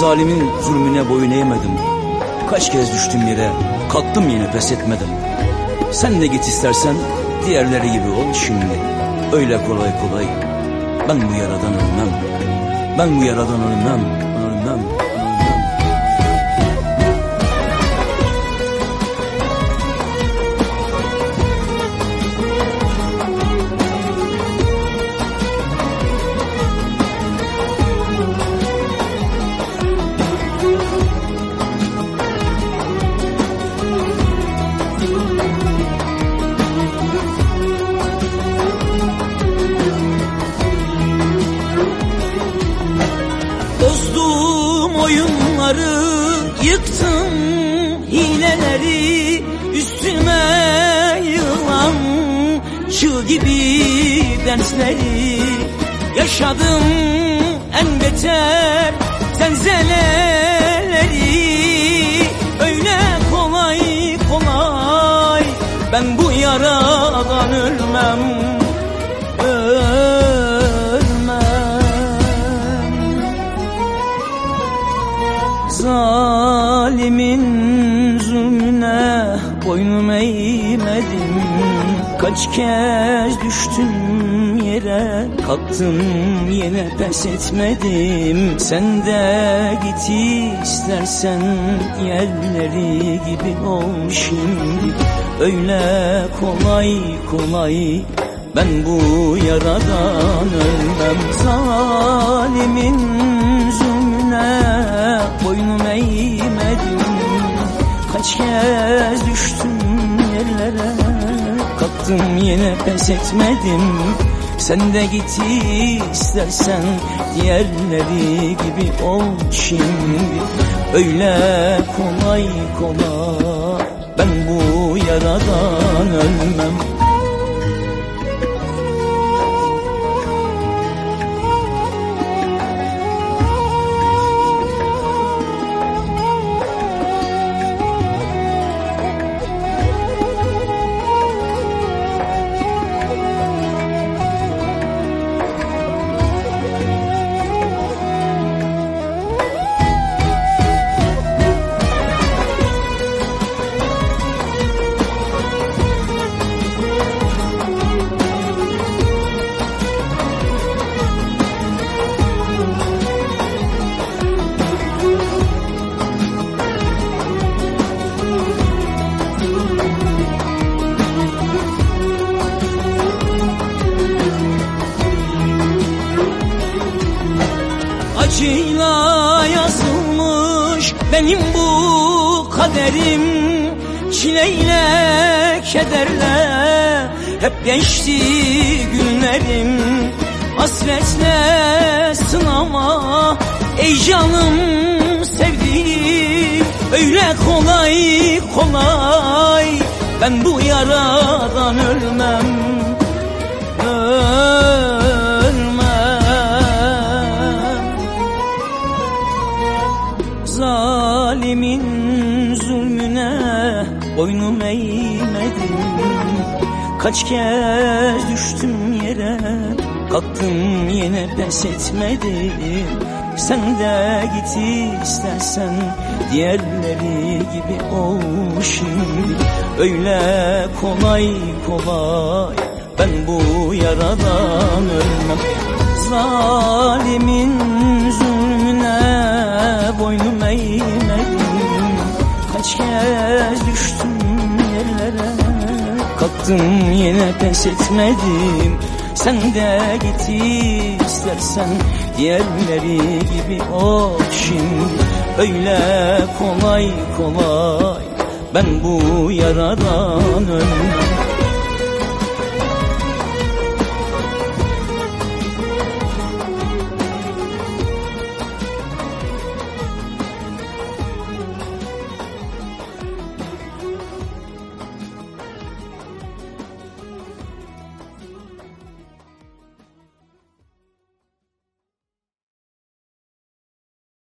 zalimin zulmüne boyun eğmedim. Kaç kez düştüm yere, kalktım yine pes etmedim. Sen de git istersen diğerleri gibi ol şimdi. Öyle kolay kolay ben bu yaradan ölmem. Ben bu yaradan ölmem, ölmem. Bozdum oyunları, yıktım hileleri, üstüme yığılan çığ gibi dersleri. Yaşadım en beter zelzeleleri. Öyle kolay kolay ben bu yaradan ölmem. Zalimin zulmüne boynum eğmedim. Kaç kez düştüm yere, kalktım yine pes etmedim. Sen de git istersen yerleri gibi ol şimdi. Öyle kolay kolay ben bu yaradan ölmem. Zalimin zulmüne boynum eğmedim. Kaç kez düştüm yerlere, kalktım yine pes etmedim. Sen de git istersen diğerleri gibi ol şimdi. Öyle kolay kolay ben bu yaradan ölmem. Acıyla yazılmış benim bu kaderim, çileyle kederle hep geçti günlerim. Hasretle sınama ey canım sevdiğim. Öyle kolay kolay ben bu yaradan ölmem. Zalimin zulmüne boynum eğmedim. Kaç kez düştüm yere, kalktım yine pes etmedim. Sen de git istersen diğerleri gibi ol şimdi. Öyle kolay kolay ben bu yaradan ölmem. Zalimin zulmüne boynum eğmedim. Kaç kez düştüm yerlere, kalktım yine pes etmedim. Sen de git istersen diğerleri gibi ol şimdi. Öyle kolay kolay ben bu yaradan ölmem.